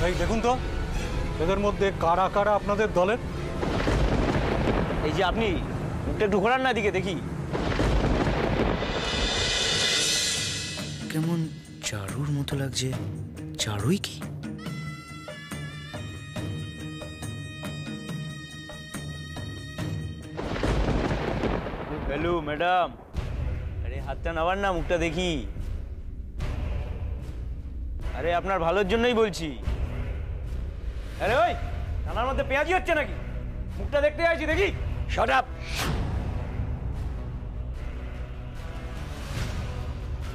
এই দেখুন তো এদের মধ্যে কারা কারা আপনাদের দলের। এই যে আপনি মুখটা একটু ঘোরান না দিকে দেখি। কেমন চারুর মতো লাগছে। চারুই কি? হ্যালো ম্যাডাম, আরে হাতটা নাবার না, মুখটা দেখি। আরে আপনার ভালোর জন্যই বলছি। আরে ওই থানার মধ্যে পেঁয়াজি হচ্ছে নাকি? মুখটা দেখতে চাইছি, দেখি। Shut up.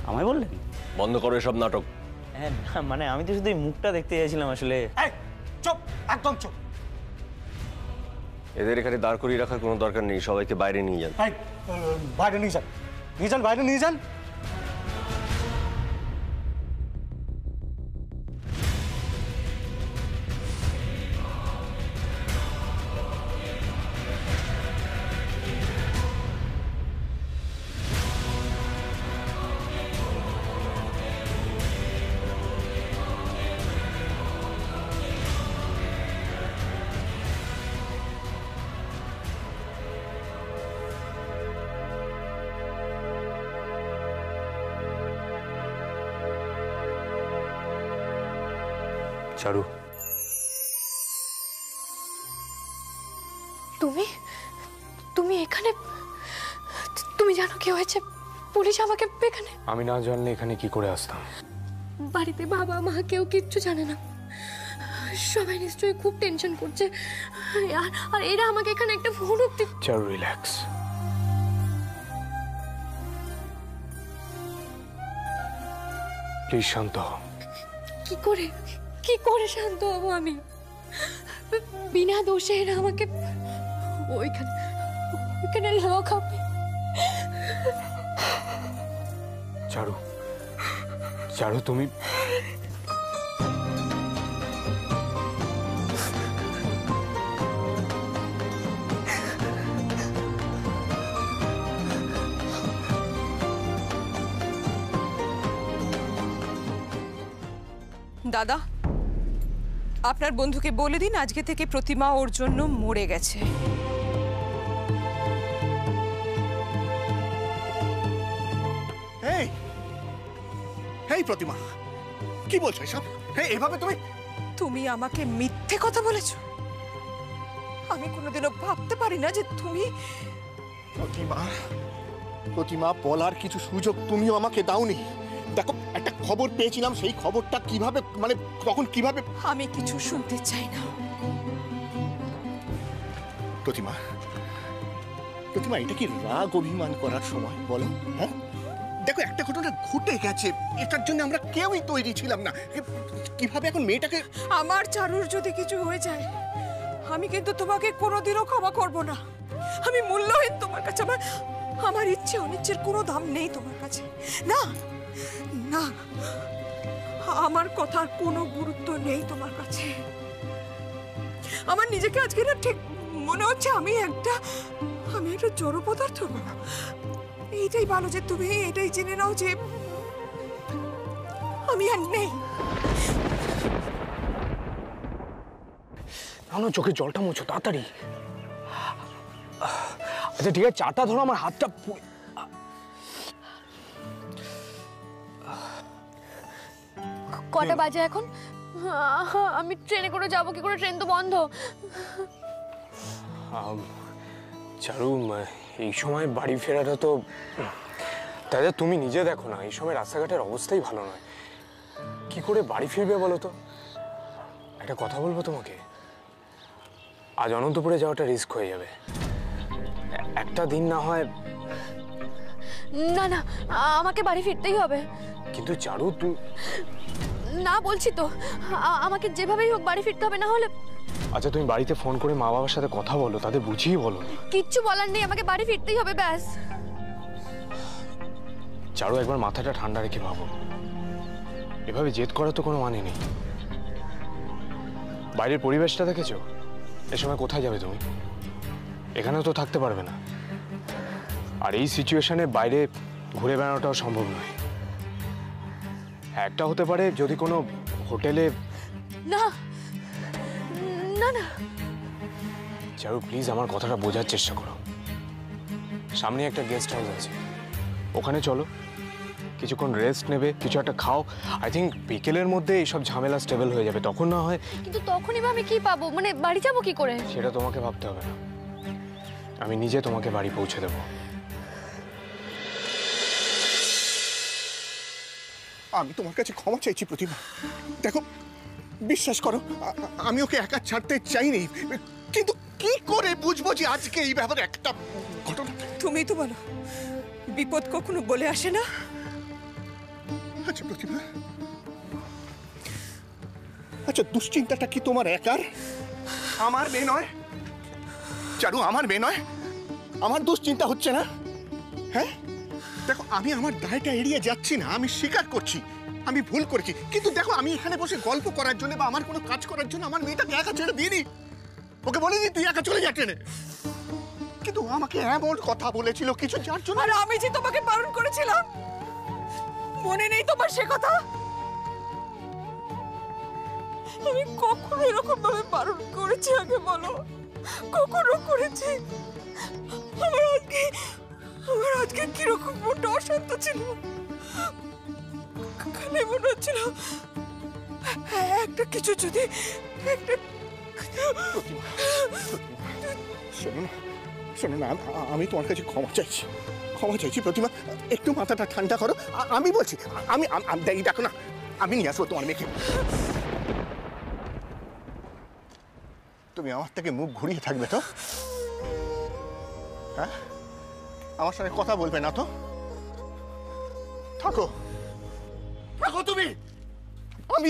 আমায় বললেন বন্ধ করো এসব নাটক। হ্যাঁ না, মানে আমি তো শুধু এই মুখটা দেখতে চাইছিলাম আসলে। চুপ, একদম চুপ। এদের এখানে দাঁড় করিয়ে রাখার কোনো দরকার নেই, সবাইকে বাইরে নিয়ে যান। বাইরে নিয়ে যান, নিয়ে যান, বাইরে নিয়ে যান। চারু, তুমি তুমি এখানে? তুমি জানো কি হয়েছে? পুলিশ আমাকে এখানে। আমি না জানলে এখানে কি করে আসতাম? বাড়িতে বাবা মা কেউ কিচ্ছু জানে না, সবাই নিশ্চয়ই খুব টেনশন করছে। আর এরা আমাকে এখানে একটা ফোন অব্দি। চারু, রিল্যাক্স। প্লিজ শান্ত হও। কি করে শান্ত হবো আমি? বিনা দোষে এরা আমাকে ওইখানে লক হবে। চারু, চারু তুমি দাদা, আপনার বন্ধুকে বলে দিন আজকে থেকে প্রতিমা ওর জন্য মরে গেছে। এই এই প্রতিমা, কি বলছো এসব? এইভাবে তুমি আমাকে মিথ্যে কথা বলেছো। আমি কোনোদিনও ভাবতে পারি না যে তুমি। প্রতিমা বলার কিছু সুযোগ তুমিও আমাকে দাওনি। দেখো, একটা খবর পেয়েছিলাম, সেই খবরটা কিভাবে, মানে তখন কিভাবে। আমি কিছু শুনতে চাই না। প্রতিমা, এটা কি রাগ অভিমান করার সময় বলো? হ্যাঁ, দেখো একটা ঘটনা ঘটে গেছে, এটার জন্য আমরা কেউই তৈরি ছিলাম না। কিভাবে এখন মেয়েটাকে। আমার চারুর যদি কিছু হয়ে যায়, আমি কিন্তু তোমাকে কোনোদিনও ক্ষমা করব না। আমি মূল্যহীন তোমার কাছে। আমার ইচ্ছে অনিচ্ছের কোনো দাম নেই তোমার কাছে। না না, আমার কথার কোনো গুরুত্ব নেই তোমার কাছে। আমার নিজেকে আজকে না ঠিক মনে হচ্ছে আমি একটা জড় পদার্থ। এইটাই ভালো যে তুমি এটাই জেনে নাও যে আমি আর নেই। না, চোখে জলটা মুছো তাড়াতাড়ি। আচ্ছা ঠিক আছে, চাটা ধরো, আমার হাতটা। কটা বাজে এখন? আমি ট্রেনে করে যাবো কি করে? ট্রেন তো বন্ধ। চারু, এই সময় বাড়ি ফেরাটা তো। দাদা তুমি নিজে দেখো না, এই সময় রাস্তাঘাটের অবস্থাই ভালো নয়। কি করে বাড়ি ফিরবে বলো তো? একটা কথা বলবো তোমাকে, আজ অনন্তপুরে যাওয়াটা রিস্ক হয়ে যাবে। একটা দিন না হয়। না না, আমাকে বাড়ি ফিরতেই হবে। কিন্তু চারু তুই। না বলছি তো, আমাকে যেভাবেই হোক বাড়ি ফিরতে হবে, না হলে। আচ্ছা তুমি বাড়িতে ফোন করে মা বাবার সাথে কথা বলো, তাদের বুঝিয়ে বলো। কিচ্ছু বলার নেই, আমাকে বাড়ি ফিরতেই হবে, ব্যাস। চারু, একবার মাথাটা ঠান্ডা রেখে ভাবো। এভাবে জেদ করার তো কোনো মানে নেই। বাইরের পরিবেশটা দেখেছো? এ সময় কোথায় যাবে তুমি? এখানেও তো থাকতে পারবে না। আর এই সিচুয়েশনে বাইরে ঘুরে বেড়ানোটাও সম্ভব নয়। একটা হতে পারে যদি কোনো হোটেলে না না না চারু প্লিজ আমার কথাটা বোঝার চেষ্টা করো। সামনে একটা গেস্ট হাউস আছে, ওখানে চলো, কিছুক্ষণ রেস্ট নেবে, কিছু একটা খাও। আই থিঙ্ক বিকেলের মধ্যে এইসব ঝামেলা স্টেবল হয়ে যাবে, তখন না হয়। কিন্তু তখনই বা আমি কি পাবো, মানে বাড়ি যাবো কি করে? সেটা তোমাকে ভাবতে হবে না, আমি নিজে তোমাকে বাড়ি পৌঁছে দেবো। আমি তোমার কাছে ক্ষমা চাইছি প্রতিমা। দেখো বিশ্বাস করো, আমি ওকে একা ছাড়তে চাইনি, কিন্তু কি করে বুঝবো যে আজকে এই ব্যাপারে একটা ঘটনা। তুমি তো বলো বিপদ কখনো বলে আসে না। আচ্ছা প্রতিমা, আচ্ছা দুশ্চিন্তাটা কি তোমার একার? আমার মেয়ে নয় চারু, আমার মেয়ে নয়? আমার দুশ্চিন্তা হচ্ছে না? হ্যাঁ দেখো, আমি আমার দায়টা এড়িয়ে যাচ্ছি না, আমি স্বীকার করছি আমি ভুল করেছি, কিন্তু দেখো আমি এখানে বসে গল্প করার জন্য বা আমার কোনো কাজ করার জন্য আমার মেয়েটাকে একা ছেড়ে দিইনি। ওকে বলিনি তুই একা চলে যা ট্রেনে, কিন্তু আমাকে এমন কথা বলেছিল কিছু যার জন্য। আর আমি যে তোমাকে বারণ করেছিলাম, মনে নেই তোমার সে কথা? আমি কখনো এরকম ভাবে বারণ করেছি আগে বলো? কখনো করেছি? আমার আজকে কিরকম মনটা অশান্ত ছিল, খালি মনে হচ্ছিল একটা কিছু যদি একটা। শোনো না, আমি তোমার কাছে ক্ষমা চাইছি প্রতিমা, একটু মাথাটা ঠান্ডা করো। আমি বলছি, আমি দেখো না, আমি নিয়ে আসবো তোমার মেয়েকে। তুমি আমার থেকে মুখ ঘুরিয়ে থাকবে তো? হ্যাঁ, আমার সঙ্গে কথা বলবে না তো? থাকো তুমি, আমি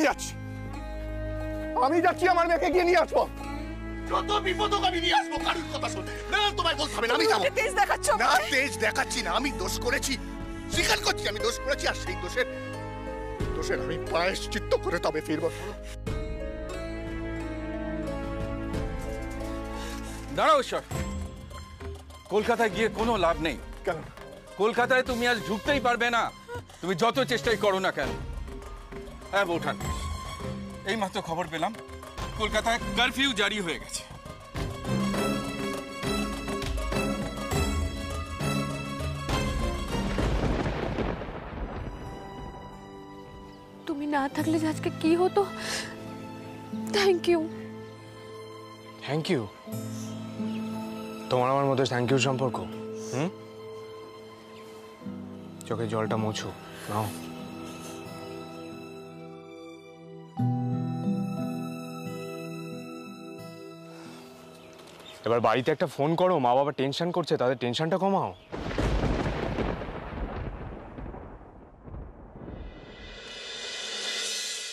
যাচ্ছি আমার মেয়েকে গিয়ে নিয়ে আসবো। যত বিপদ হোক আমি নিয়ে আসবো, কারোর কথা শুনবে না, তোমায় বলতে হবে না। আমি যাবো। তেজ দেখাচ্ছ না, তেজ দেখাচ্ছি না, আমি দোষ করেছি, স্বীকার করছি আমি দোষ করেছি, আর সেই দোষের আমি প্রায়শ্চিত্ত করে তবে ফিরবো। দাঁড়াও ঈশ্বর, কলকাতায় গিয়ে কোনো লাভ নেই। কেন? কলকাতায় তুমি আজ ঢুকতেই পারবে না, তুমি যত চেষ্টাই করো না কেন। হ্যাঁ বৌঠান, এই মাত্র খবর পেলাম কলকাতায় কারফিউ জারি হয়ে গেছে। তুমি না থাকলে যে আজকে কি হতো। Thank you. Thank you? তোমার আমার মধ্যে থ্যাংক ইউ সম্পর্ক? চোখে জলটা মোছো নাও। এবার বাড়িতে একটা ফোন করো, মা বাবা টেনশন করছে, তাদের টেনশনটা কমাও।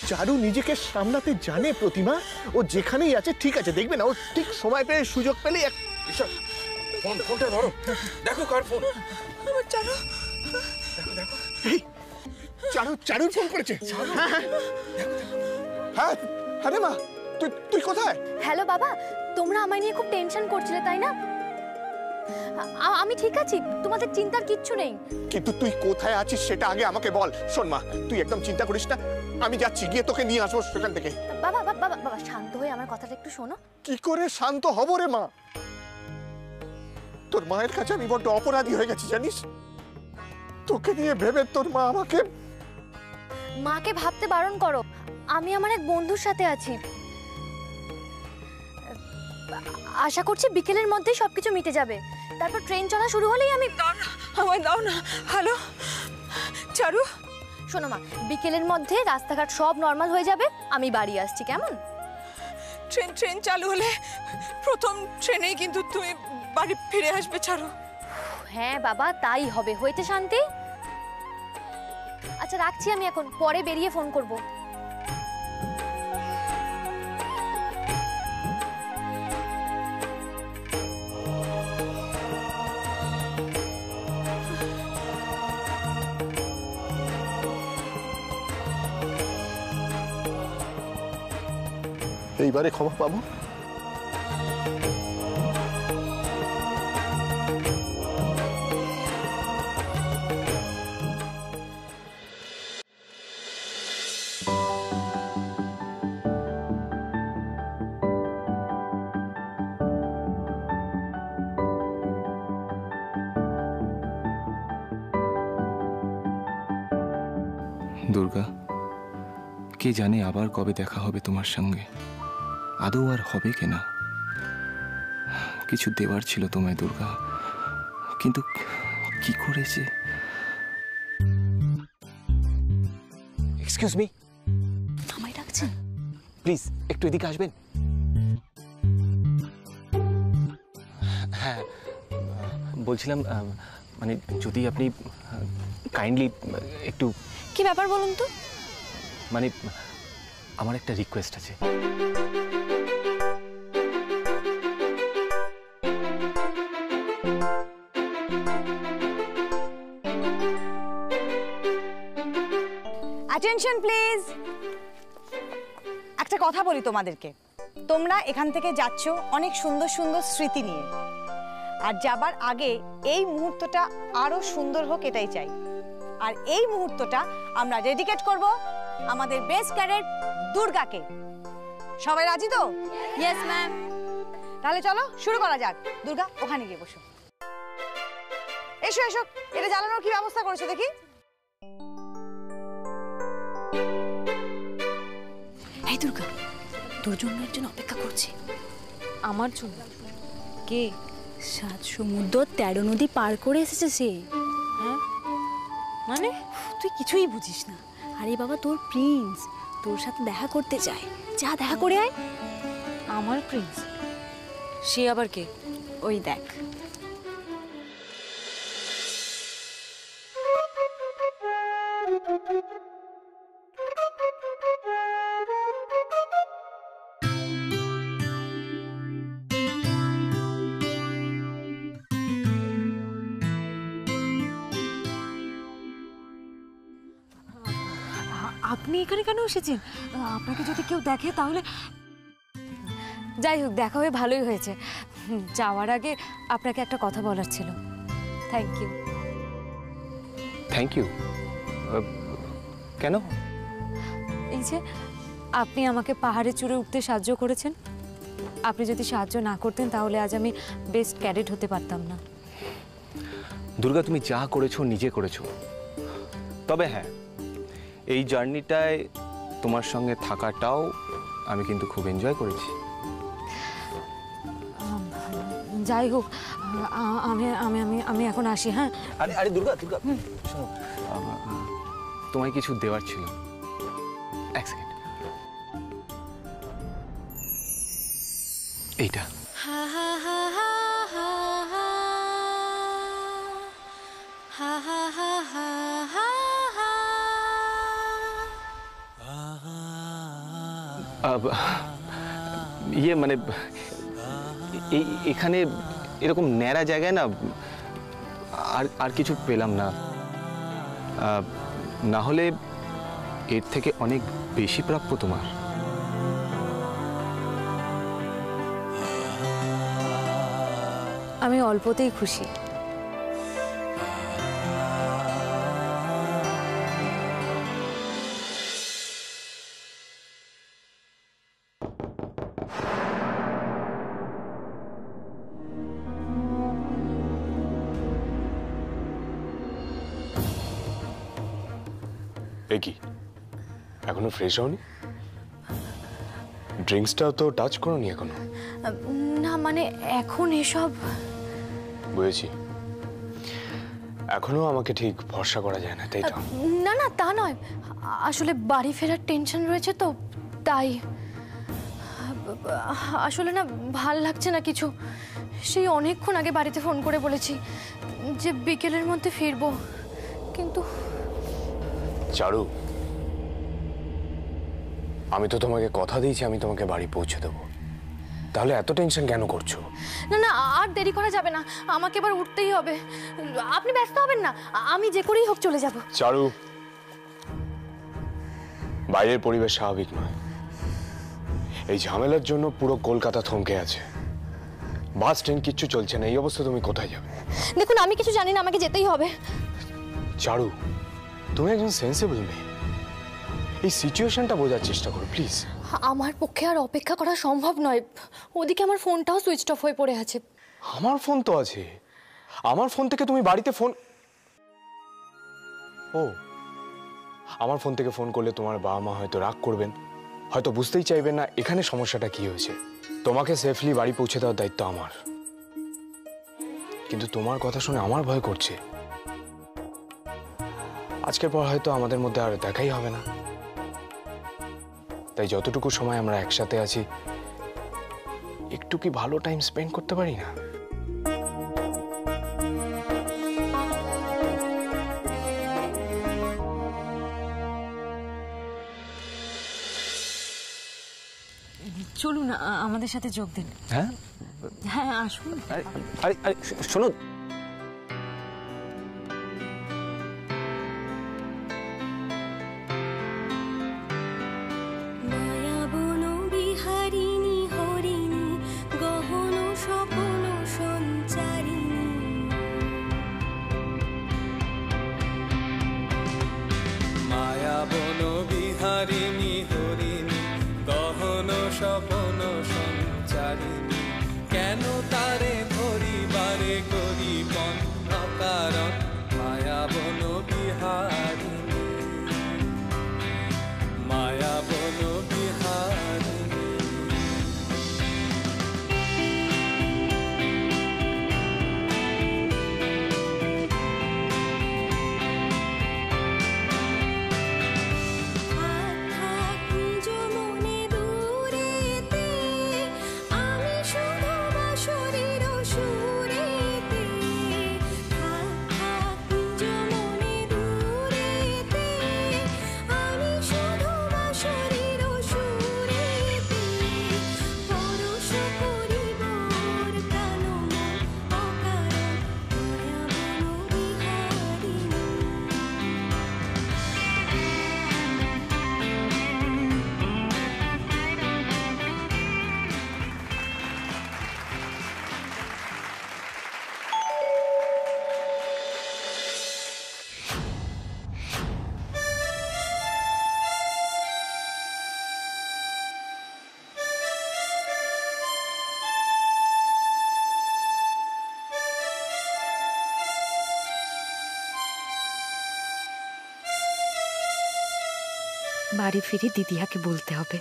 চারু নিজেকে সামলাতে জানে প্রতিমা, ও যেখানেই আছে ঠিক আছে, দেখবে না ও ঠিক সময় পেয়ে সুযোগ পেলে ঈশ্বর, ফোনটা ধরো, দেখো কার ফোন। আমার চারু, চারুর ফোন করেছে। হ্যাঁ হ্যাঁ রে মা, তুই কোথায়? হ্যালো বাবা, তোমরা আমায় নিয়ে খুব টেনশন করছিলে তাই না? আমি ঠিক আছি, তোমাদের চিন্তার কিচ্ছু নেই। কিন্তু তুই কোথায় আছিস সেটা আগে আমাকে বল। শোন মা, তুই একদম চিন্তা করিস না, আমি যাচ্ছি, গিয়ে তোকে নিয়ে আসবো সেখান থেকে। বাবা বাবা বাবা শান্ত হয়ে আমার কথাটা একটু শোনো। কি করে শান্ত হব রে মা? তোর মায়ের কাছে আমি বড্ড অপরাধী হয়ে গেছি জানিস। তোকে নিয়ে ভেবে তোর মা আমাকে। মাকে ভাবতে বারণ করো, আমি আমার এক বন্ধুর সাথে আছি, আশা করছি বিকেলের মধ্যেই সবকিছু মিটে যাবে। তারপর ট্রেন চলা শুরু হলেই আমি। আমায় দাও না। হ্যালো চারু, শোনো মা, বিকেলের মধ্যে রাস্তাঘাট সব নর্মাল হয়ে যাবে, আমি বাড়ি আসছি, কেমন? ট্রেন চালু হলে প্রথম ট্রেনেই কিন্তু তুমি বাড়ি ফিরে আসবে চারু। হ্যাঁ বাবা, তাই হবে, হইতে শান্তি। আচ্ছা রাখছি আমি এখন, পরে বেরিয়ে ফোন করব। এইবারে ক্ষমা পাবো? দুর্গা, কে জানে আবার কবে দেখা হবে তোমার সঙ্গে, আদৌ আর হবে কিনা। কিছু দেওয়ার ছিল তোমায় দুর্গা, কিন্তু কি করেছে। এক্সকিউজ মি, আমায় ডাকছেন? প্লিজ একটু এদিকে আসবেন। হ্যাঁ, বলছিলাম মানে যদি আপনি কাইন্ডলি একটু। কি ব্যাপার বলুন তো? মানে আমার একটা রিকোয়েস্ট আছে। Attention please. একটা কথা বলি তোমাদেরকে, তোমরা এখান থেকে যাচ্ছ অনেক সুন্দর সুন্দর স্মৃতি নিয়ে, আর যাবার আগে এই মুহূর্তটা আরো সুন্দর হোক এটাই চাই। আর এই মুহূর্তটা আমরা ডেডিকেট করব আমাদের বেস্ট ক্যাডেট দুর্গাকে। সবাই রাজি তো? Yes ma'am. তাহলে চলো শুরু করা যাক। দুর্গা, ওখানে গিয়ে বসো। এসো এসো, এটা জ্বালানোর কি ব্যবস্থা করেছো দেখি। এই দুর্গা, তোর জন্য একজন অপেক্ষা করছে। আমার জন্য? কে? 7 সমুদ্র 13 নদী পার করে এসেছে সে। হ্যাঁ মানে তুই কিছুই বুঝিস না। আরে বাবা, তোর প্রিন্স তোর সাথে দেখা করতে চায়, যা দেখা করে আয়। আমার প্রিন্স? সে আবার কে? ওই দেখ। আপনি এখানে কেন এসেছেন? আপনাকে যদি কেউ দেখে তাহলে। যাই হোক, দেখা হয়ে ভালোই হয়েছে। যাওয়ার আগে আপনাকে একটা কথা বলার ছিল। Thank you. Thank you? কেন? এই যে আপনি আমাকে পাহাড়ে চড়ে উঠতে সাহায্য করেছেন, আপনি যদি সাহায্য না করতেন তাহলে আজ আমি বেস্ট ক্যাডেট হতে পারতাম না। দুর্গা, তুমি যা করেছো নিজে করেছো। তবে হ্যাঁ, এই জার্নিটায় তোমার সঙ্গে থাকাটাও আমি কিন্তু খুব এনজয় করেছি। যাই হোক, আমি আমি আমি আমি এখন আসি। হ্যাঁ। আরে আরে দুর্গা, দুর্গা শোনো, তোমায় কিছু দেওয়ার ছিল। এক সেকেন্ড, এইটা। ইয়ে মানে এখানে এরকম ন্যাড়া জায়গায় না আর কিছু পেলাম না। না হলে এর থেকে অনেক বেশি প্রাপ্য তোমার। আমি অল্পতেই খুশি। কি এখনো ফ্রেশ হওনি? ড্রিঙ্কসটাও তো টাচ করোনি এখনো? না মানে এখন এসব। বুঝেছি, এখনো আমাকে ঠিক ভরসা করা যায় না, তাই তো? না না, তা নয়, আসলে বাড়ি ফেরার টেনশন রয়েছে তো তাই। আসলে না ভাল লাগছে না কিছু। সেই অনেকক্ষণ আগে বাড়িতে ফোন করে বলেছি যে বিকেলের মধ্যে ফিরবো, কিন্তু। চারু, আমি তো তোমাকে কথা দিয়েছি আমি তোমাকে বাড়ি পৌঁছে দেবো, তাহলে এত টেনশন কেন করছো? না না, আর দেরি করা যাবে না, আমাকে এবার উঠতেই হবে। আপনি ব্যস্ত হবেন না, আমি যে করেই হোক চলে যাব। চারু, বাইরের পরিবেশ স্বাভাবিক নয়। এই ঝামেলার জন্য পুরো কলকাতা থমকে আছে, বাস ট্রেন কিচ্ছু চলছে না। এই অবস্থা তুমি কোথায় যাবে? দেখুন, আমি কিছু জানি না, আমাকে যেতেই হবে। চারু, তুমি একজন সেন্সিবল মেয়ে, এই সিচুয়েশনটা বোঝার চেষ্টা করো প্লিজ। আমার পক্ষে আর অপেক্ষা করা সম্ভব নয়। ওদিকে আমার ফোনটাও সুইচ অফ হয়ে পড়ে আছে। আমার ফোন তো আছে, আমার ফোন থেকে তুমি বাড়িতে ফোন। ও আমার ফোন থেকে ফোন করলে তোমার বাবা মা হয়তো রাগ করবেন, হয়তো বুঝতেই চাইবেন না এখানে সমস্যাটা কি হয়েছে। তোমাকে সেফলি বাড়ি পৌঁছে দেওয়ার দায়িত্ব আমার, কিন্তু তোমার কথা শুনে আমার ভয় করছে। আজকের পর হয়তো আমাদের মধ্যে আর দেখাই হবে না, তাই যতটুকু সময় আমরা একসাথে আছি একটু কি ভালো টাইম স্পেন্ড করতে পারি না? চলুন আমাদের সাথে যোগ দিন। হ্যাঁ হ্যাঁ আসুন। আরে আরে শোনো, স্বপন সঞ্চারিণী, কেন তারে ধরিবারে করি বন্ধ কারণ মায়াবন বিহারিণী, মায়াবন বিহারিণী। বাড়ি ফিরে দিদিয়াকে বলতে হবে,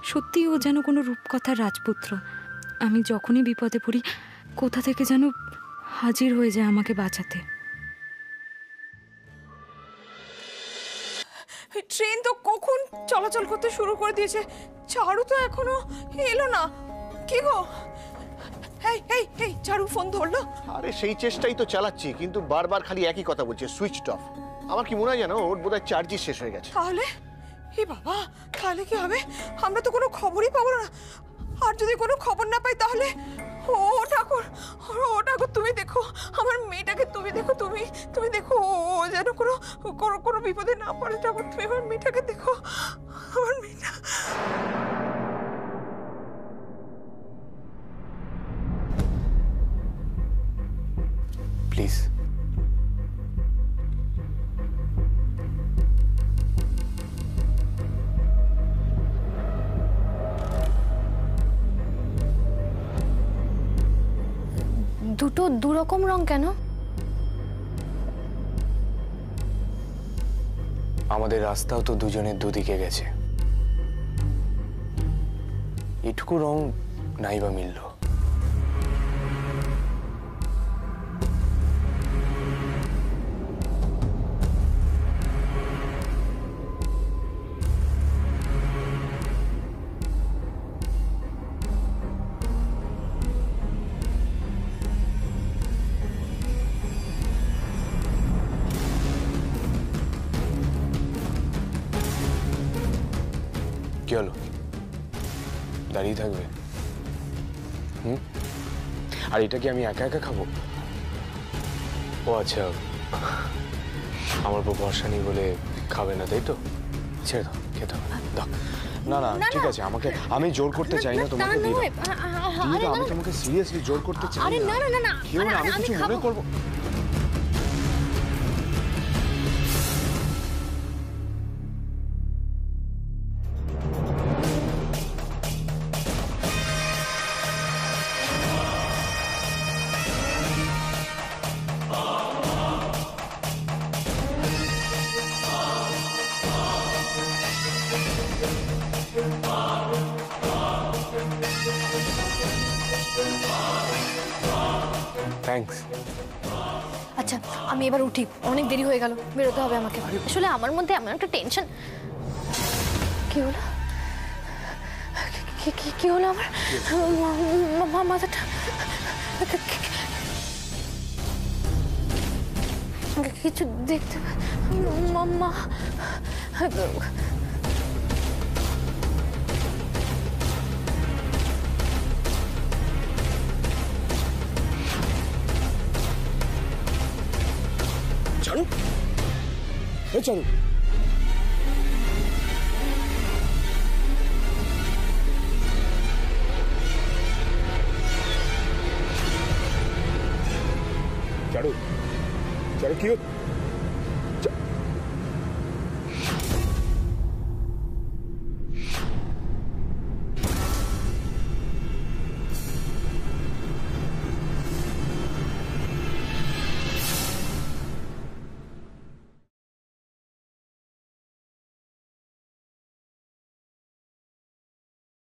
সত্যি ও যেন কোনো রূপকথার রাজপুত্র। আমি যখনই বিপদে পড়ি কোথা থেকে যেন হাজির হয়ে যায় আমাকে বাঁচাতে। ট্রেন তো কখন চলাচল করতে শুরু করে দিয়েছে, চারু তো এখনো এলো না। কি গো, এই এই এই চারু ফোন ধরলো? আরে সেই চেষ্টাই তো চালাচ্ছি, কিন্তু বারবার খালি একই কথা বলছে, সুইচড অফ। আমার কি মনে হয় জানো, ওর বোধহয় চার্জই শেষ হয়ে গেছে। তাহলে এ বাবা, তাহলে কি হবে? আমরা তো কোনো খবরই পাবো না। আর যদি কোনো খবর না পাই তাহলে ও ঠাকুর, ও ঠাকুর তুমি দেখো আমার মেয়েটাকে, তুমি দেখো, তুমি দেখো ও যেন কোনো বিপদে না পড়ে। ঠাকুর তুমি আমার মেয়েটাকে দেখো, আমার মেয়েটা। প্লিজ দুটো দুরকম রং কেন? আমাদের রাস্তাও তো দুজনের দুদিকে গেছে, এটুকু রং নাই বা মিলল। কি হলো, দাঁড়িয়ে থাকবে? আর এটা কি আমি একা একা খাবো? ও আচ্ছা, আমার উপর ভরসা নেই বলে খাবে না, তাই তো? ছেড়ে দাও, খেতে হবে না। দাও। না না ঠিক আছে, আমি জোর করতে চাই না তোমাকে। আমি তোমাকে সিরিয়াসলি জোর করতে চাই না। কেউ না, আমি কিছু মনে করবো। থ্যাঙ্কস। আচ্ছা আমি এবার উঠি, অনেক দেরি হয়ে গেল, বেরোতে হবে আমাকে। আসলে আমার মধ্যে এমন একটা টেনশন। কি হলো? কি হলো আমার মাথাটা? কিছু দেখতে মাম্মা। চারু, এই চারু, চারু, চারু কি